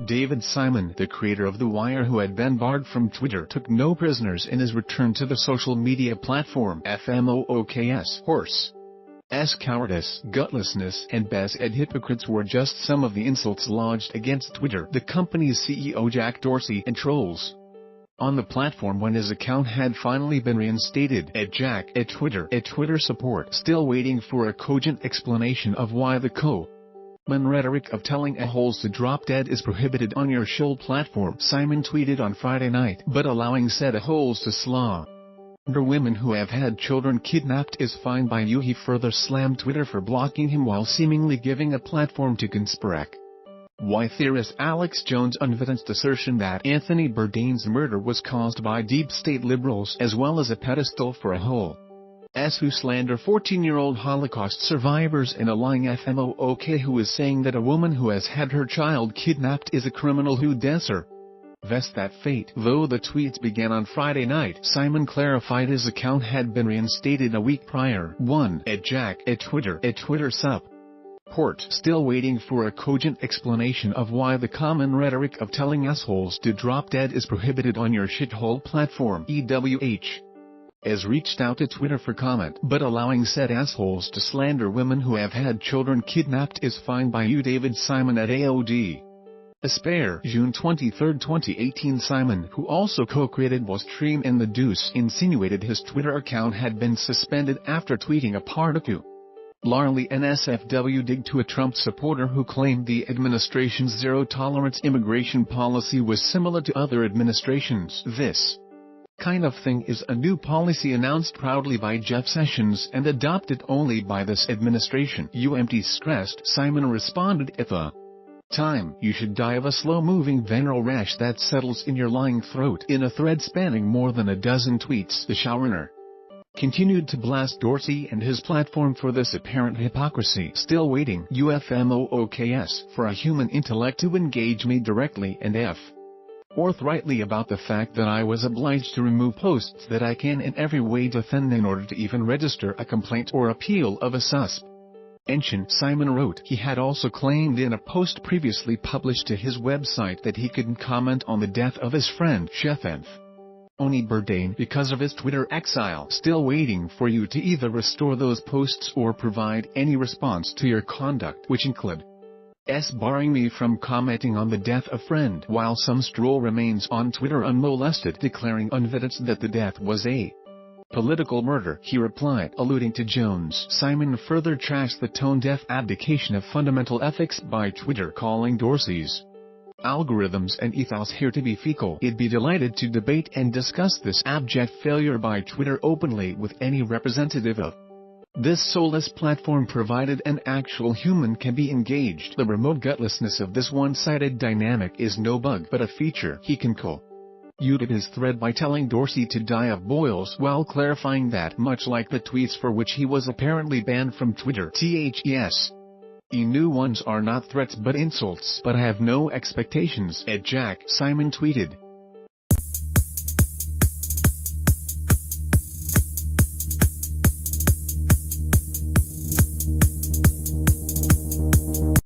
David Simon, the creator of The Wire who had been barred from Twitter, took no prisoners in his return to the social media platform. FMOOKS horse. Cowardice, gutlessness, and best-ed hypocrites were just some of the insults lodged against Twitter, the company's CEO Jack Dorsey, and trolls on the platform when his account had finally been reinstated. Twitter support still waiting for a cogent explanation of why the common rhetoric of telling a-holes to drop dead is prohibited on your show platform, Simon tweeted on Friday night, but allowing said a-holes to slaughter women who have had children kidnapped is fine by you. He further slammed Twitter for blocking him while seemingly giving a platform to conspiracy theorist Alex Jones' unvetted assertion that Anthony Bourdain's murder was caused by deep state liberals, as well as a pedestal for a-holes who slander 14-year-old Holocaust survivors, and a lying FMOOK who is saying that a woman who has had her child kidnapped is a criminal who deserves that fate. Though the tweets began on Friday night, Simon clarified his account had been reinstated a week prior. Twitter support still waiting for a cogent explanation of why the common rhetoric of telling assholes to drop dead is prohibited on your shithole platform. Has reached out to Twitter for comment, but allowing said assholes to slander women who have had children kidnapped is fine by you. David Simon at AOD. Aspire, June 23, 2018. Simon, who also co-created Was Stream and The Deuce, insinuated his Twitter account had been suspended after tweeting a particularly NSFW dig to a Trump supporter who claimed the administration's zero-tolerance immigration policy was similar to other administrations. This kind of thing is a new policy announced proudly by Jeff Sessions and adopted only by this administration. Stressed, Simon responded, at the time, you should die of a slow-moving venereal rash that settles in your lying throat. In a thread spanning more than a dozen tweets, the showrunner continued to blast Dorsey and his platform for this apparent hypocrisy. Still waiting, UFMOOKS, for a human intellect to engage me directly and forthrightly about the fact that I was obliged to remove posts that I can in every way defend in order to even register a complaint or appeal of a suspension. Simon wrote. He had also claimed in a post previously published to his website that he couldn't comment on the death of his friend Chef Anthony Bourdain because of his Twitter exile. Still waiting for you to either restore those posts or provide any response to your conduct, which includes barring me from commenting on the death of friend while some stroll remains on Twitter unmolested, declaring unvetted that the death was a political murder. He replied, alluding to Jones. Simon further trashed the tone-deaf abdication of fundamental ethics by Twitter, calling Dorsey's algorithms and ethos here to be fecal. He'd be delighted to debate and discuss this abject failure by Twitter openly with any representative of this soulless platform, provided an actual human can be engaged. The remote gutlessness of this one-sided dynamic is no bug but a feature. He can YouTube his thread by telling Dorsey to die of boils while clarifying that, much like the tweets for which he was apparently banned from Twitter, new ones are not threats but insults. But I have no expectations. Simon tweeted.